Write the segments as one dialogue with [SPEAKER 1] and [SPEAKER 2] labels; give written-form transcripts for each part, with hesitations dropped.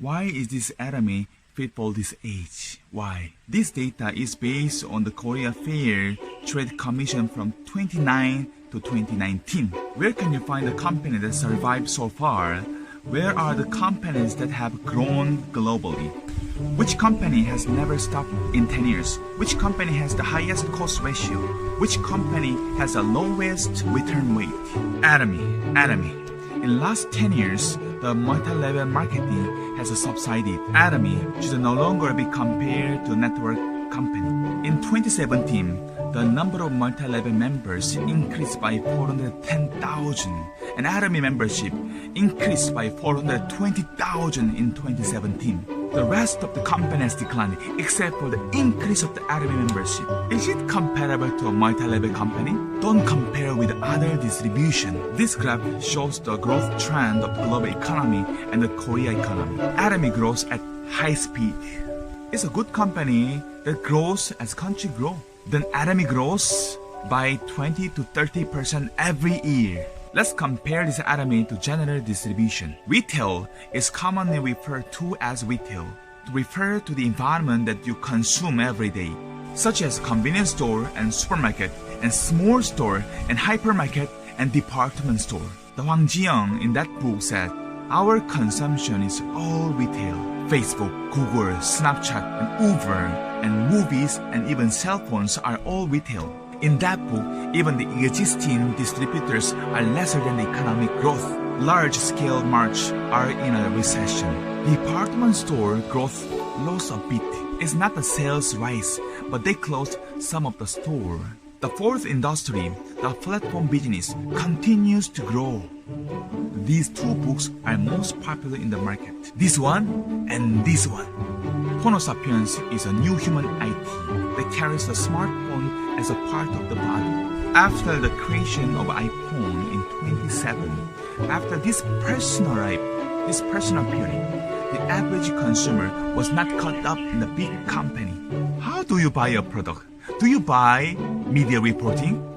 [SPEAKER 1] Why is this Atomy fit for this age? Why? This data is based on the Korea Fair Trade Commission from 2009 to 2019. Where can you find the company that survived so far? Where are the companies that have grown globally? Which company has never stopped in 10 years? Which company has the highest cost ratio? Which company has the lowest return rate? Atomy. In last 10 years, the multi-level marketing has subsided. Atomy should no longer be compared to a network company. In 2017, the number of multi-level members increased by 410,000, and Atomy membership increased by 420,000 in 2017. The rest of the companies declined except for the increase of the Atomy membership. Is it comparable to a multi-level company? Don't compare with other distribution. This graph shows the growth trend of the global economy and the Korea economy. Atomy grows at high speed. It's a good company that grows as country grow. Then Atomy grows by 20 to 30% every year. Let's compare this Atomy to general distribution. Retail is commonly referred to as retail, to refer to the environment that you consume every day, such as convenience store and supermarket, and small store and hypermarket and department store. The Hwang Ji-young in that book said, our consumption is all retail. Facebook, Google, Snapchat, and Uber, and movies, and even cell phones are all retail. In that book, even the existing distributors are lesser than the economic growth. Large-scale marts are in a recession. Department store growth lost a bit. It's not the sales rise, but they closed some of the store. The fourth industry, the platform business, continues to grow. These two books are most popular in the market. This one and this one. Homo sapiens is a new human IT that carries a smartphone as a part of the body. After the creation of iPhone in 2007, after this personal period, the average consumer was not caught up in the big company. How do you buy a product? Do you buy media reporting?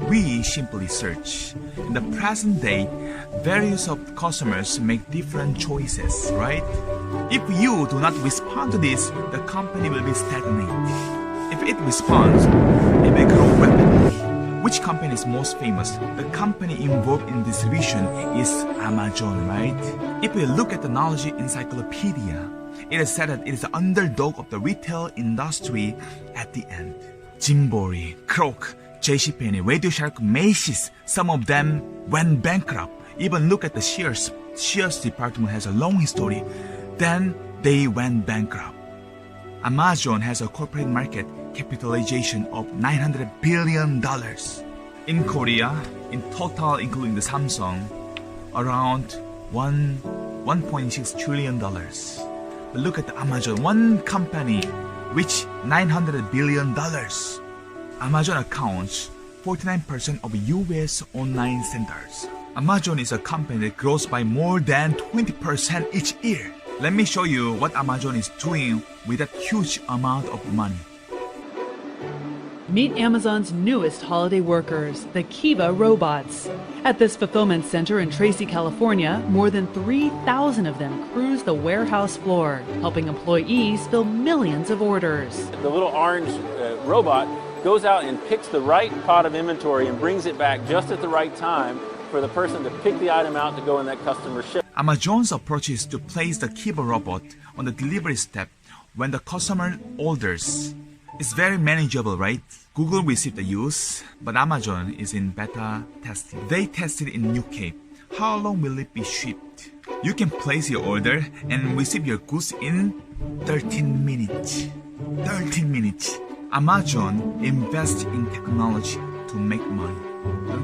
[SPEAKER 1] We simply search. In the present day, various of customers make different choices, right? If you do not respond to this, the company will be stagnant. If it responds, it will grow rapidly. Which company is most famous? The company involved in distribution is Amazon, right? If we look at the knowledge encyclopedia, it is said that it is the underdog of the retail industry at the end. Jimbori, Kroc, JCPenney, Radio Shack, Macy's, some of them went bankrupt. Even look at the Sears. Sears department has a long history. Then they went bankrupt. Amazon has a corporate market capitalization of $900 billion. In Korea, in total including the Samsung, around $1.6 trillion. But look at the Amazon, one company reached $900 billion. Amazon accounts 49% of US online centers. Amazon is a company that grows by more than 20% each year. Let me show you what Amazon is doing with that huge amount of money.
[SPEAKER 2] Meet Amazon's newest holiday workers, the Kiva robots. At this fulfillment center in Tracy, California, more than 3,000 of them cruise the warehouse floor, helping employees fill millions of orders.
[SPEAKER 3] The little orange robot goes out and picks the right pot of inventory and brings it back just at the right time for the person to pick the item out to go in that customer's ship.
[SPEAKER 1] Amazon's approach is to place the Kiva robot on the delivery step when the customer orders. It's very manageable, right? Google received the use, but Amazon is in beta testing. They tested in UK. How long will it be shipped? You can place your order and receive your goods in 13 minutes. 13 minutes. Amazon invests in technology to make money.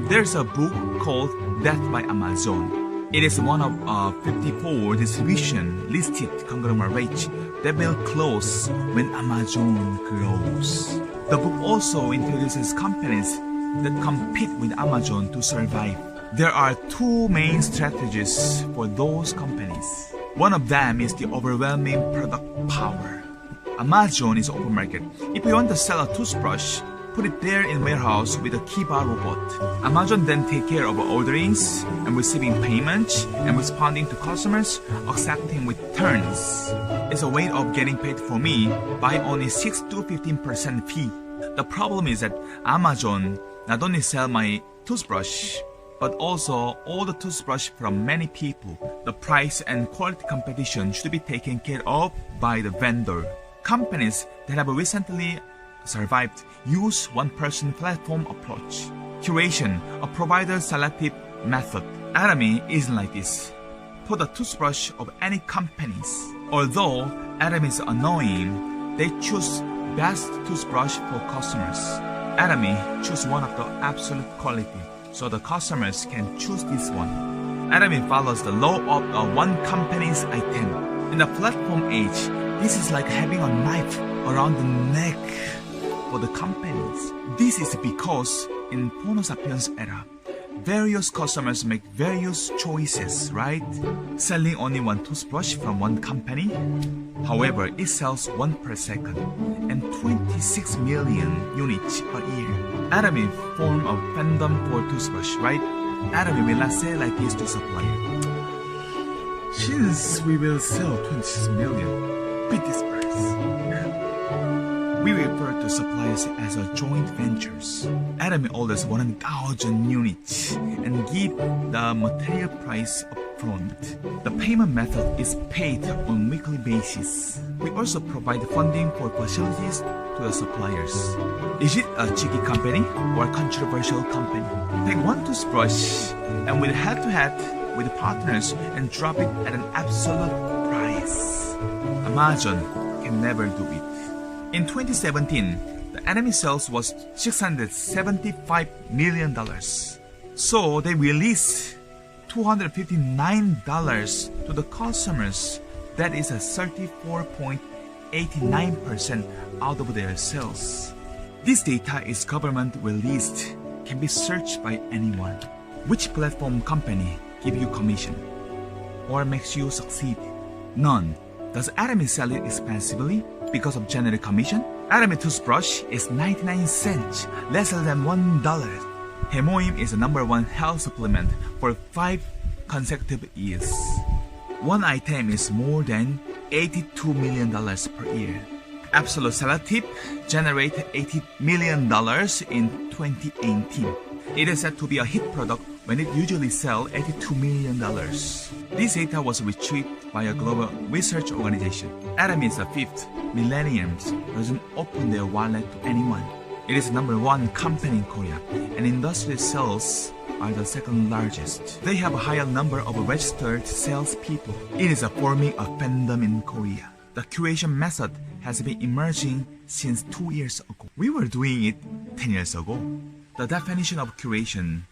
[SPEAKER 1] There's a book called Death by Amazon. It is one of 54 distribution listed conglomerates that will close when Amazon grows. The book also introduces companies that compete with Amazon to survive. There are two main strategies for those companies. One of them is the overwhelming product power. Amazon is open market. If you want to sell a toothbrush, put it there in warehouse with a Kiva robot. Amazon then take care of orderings and receiving payment and responding to customers, accepting returns. It's a way of getting paid for me by only 6 to 15% fee. The problem is that Amazon not only sell my toothbrush, but also all the toothbrush from many people. The price and quality competition should be taken care of by the vendor. Companies that have recently survived use one-person platform approach. Curation, a provider selective method. Atomy isn't like this. For the toothbrush of any companies, although Atomy is annoying, they choose best toothbrush for customers. Atomy choose one of the absolute quality, so the customers can choose this one. Atomy follows the law of one company's item. In the platform age, this is like having a knife around the neck for the companies. This is because in Homo sapiens era, various customers make various choices, right? Selling only one toothbrush from one company. However, it sells 1 per second and 26 million units a year. Atomy form of fandom for toothbrush, right? Atomy will not sell like this to supplier. Since we will sell 26 million with this price, we refer to suppliers as a joint ventures. Atomy orders 1,000 units and give the material price upfront. The payment method is paid on weekly basis. We also provide funding for facilities to the suppliers. Is it a cheeky company or a controversial company? Take one toothbrush and with head-to-head with partners and drop it at an absolute price. Amazon can never do it. In 2017, the Atomy sales was $675 million. So they released $259 to the customers. That is a 34.89% out of their sales. This data is government released, can be searched by anyone. Which platform company give you commission or makes you succeed? None. Does Atomy sell it expensively because of generic commission? Atomy toothbrush is 99 cents, less than $1. Hemoim is the #1 health supplement for 5 consecutive years. One item is more than $82 million per year. Absolute Selective generated $80 million in 2018. It is said to be a hit product when it usually sells $82 million. This data was retrieved by a global research organization. Atomy is the 5th millennials doesn't open their wallet to anyone. It is the #1 company in Korea, and industrial sales are the 2nd largest. They have a higher number of registered salespeople. It is forming a fandom in Korea. The curation method has been emerging since 2 years ago. We were doing it 10 years ago. The definition of curation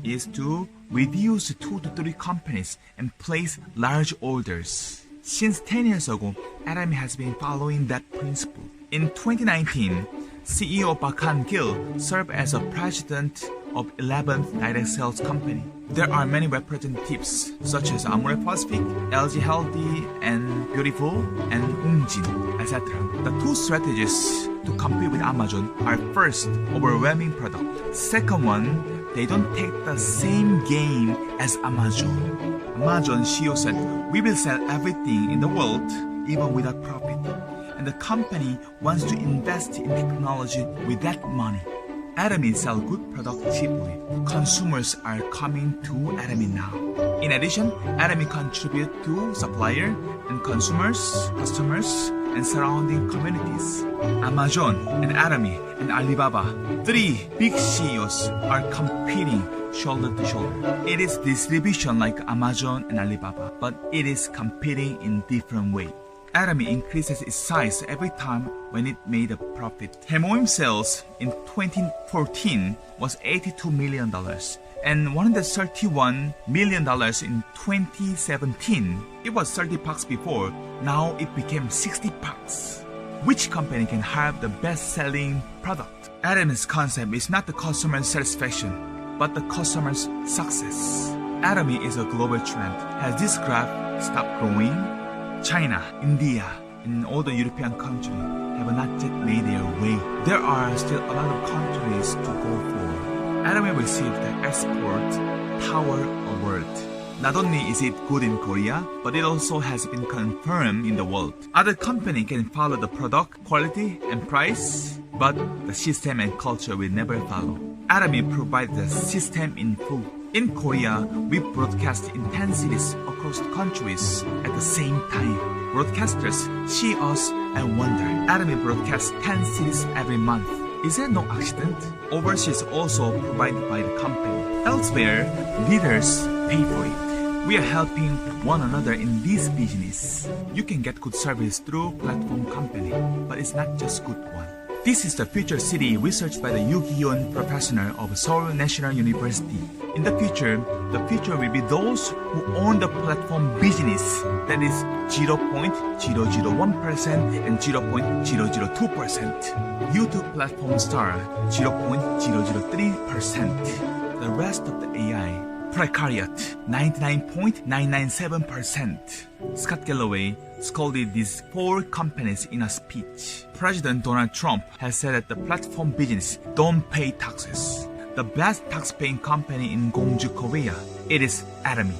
[SPEAKER 1] is to reduce 2 to 3 companies and place large orders. Since 10 years ago, Atomy has been following that principle. In 2019, CEO Park Han-gil served as a president of 11th direct sales company. There are many representatives such as Amore Pacific, LG Healthy and Beautiful, and Ungjin, etc. The 2 strategies to compete with Amazon are: first, overwhelming product. Second one, they don't take the same game as Amazon. Amazon CEO said, "We will sell everything in the world, even without profit." And the company wants to invest in technology with that money. Atomy sell good product cheaply. Consumers are coming to Atomy now. In addition, Atomy contribute to supplier and consumers, customers, and surrounding communities. Amazon and Atomy and Alibaba, 3 big CEOs, are competing shoulder to shoulder. It is distribution like Amazon and Alibaba, but it is competing in different way. Atomy increases its size every time when it made a profit. Hemoim sales in 2014 was $82 million and $131 million in 2017. It was 30 packs before, now it became 60 packs. Which company can have the best-selling product? Atomy's concept is not the customer's satisfaction, but the customer's success. Atomy is a global trend. Has this graph stopped growing? China, India, in all the European countries have not yet made their way. There are still a lot of countries to go for. Atomy received the Export Power Award. Not only is it good in Korea, but it also has been confirmed in the world. Other companies can follow the product quality and price, but the system and culture will never follow. Atomy provides the system in full. In Korea, we broadcast in 10 cities across the countries at the same time. Broadcasters see us and wonder. Atomy broadcasts 10 cities every month. Is there no accident? Overseas also provided by the company. Elsewhere, leaders pay for it. We are helping one another in this business. You can get good service through platform company, but it's not just good one. This is the future city researched by the Yoo Gi-yeon professor of Seoul National University. In the future will be those who own the platform business, that is 0.001% and 0.002%. YouTube platform star 0.003%. The rest of the AI precariat 99.997%. Scott Galloway scolded these 4 companies in a speech. President Donald Trump has said that the platform business don't pay taxes. The best tax-paying company in Gongju, Korea, it is Atomy.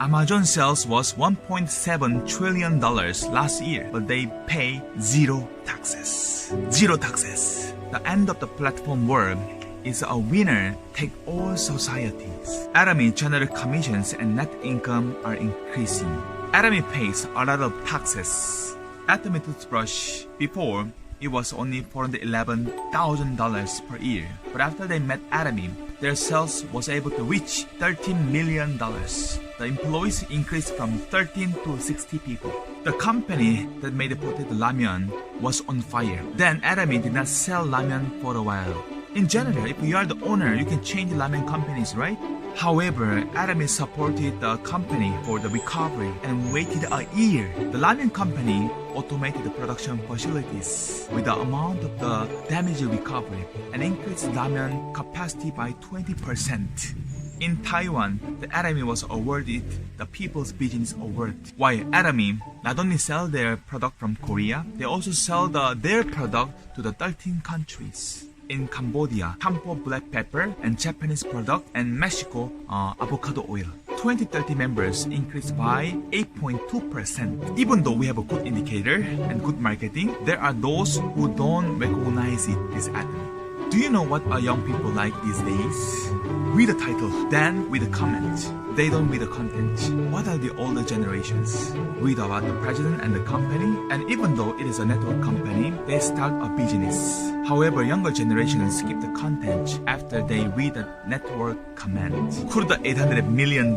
[SPEAKER 1] Amazon sales was $1.7 trillion last year, but they pay zero taxes. Zero taxes. The end of the platform world is a winner take all societies. Atomy general commissions and net income are increasing. Atomy pays a lot of taxes. Atomy toothbrush, before, it was only $411,000 per year. But after they met Atomy, their sales was able to reach $13 million. The employees increased from 13 to 60 people. The company that made the potato ramen was on fire. Then Atomy did not sell ramen for a while. In general, if you are the owner, you can change ramen companies, right? However, Atomy supported the company for the recovery and waited a year. The ramen company automated the production facilities with the amount of the damage recovery and increased ramen capacity by 20%. In Taiwan, the Atomy was awarded the People's Business Award. While Atomy not only sell their product from Korea, they also sell their product to the 13 countries. In Cambodia, Campo black pepper and Japanese product, and Mexico, avocado oil. 2030 members increased by 8.2%. Even though we have a good indicator and good marketing, there are those who don't recognize it as Atomy. Do you know what our young people like these days? Read the title, then read the comment. They don't read the content. What are the older generations? Read about the president and the company, and even though it is a network company, they start a business. However, younger generations skip the content after they read the network comment. Could the $800 million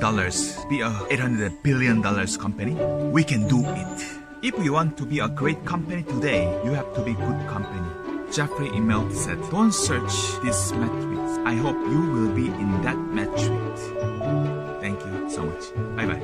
[SPEAKER 1] be a $800 billion company? We can do it. If you want to be a great company today, you have to be good company. Jeffrey Immelt said, don't search these metrics. I hope you will be in that metric. Thank you so much. Bye bye.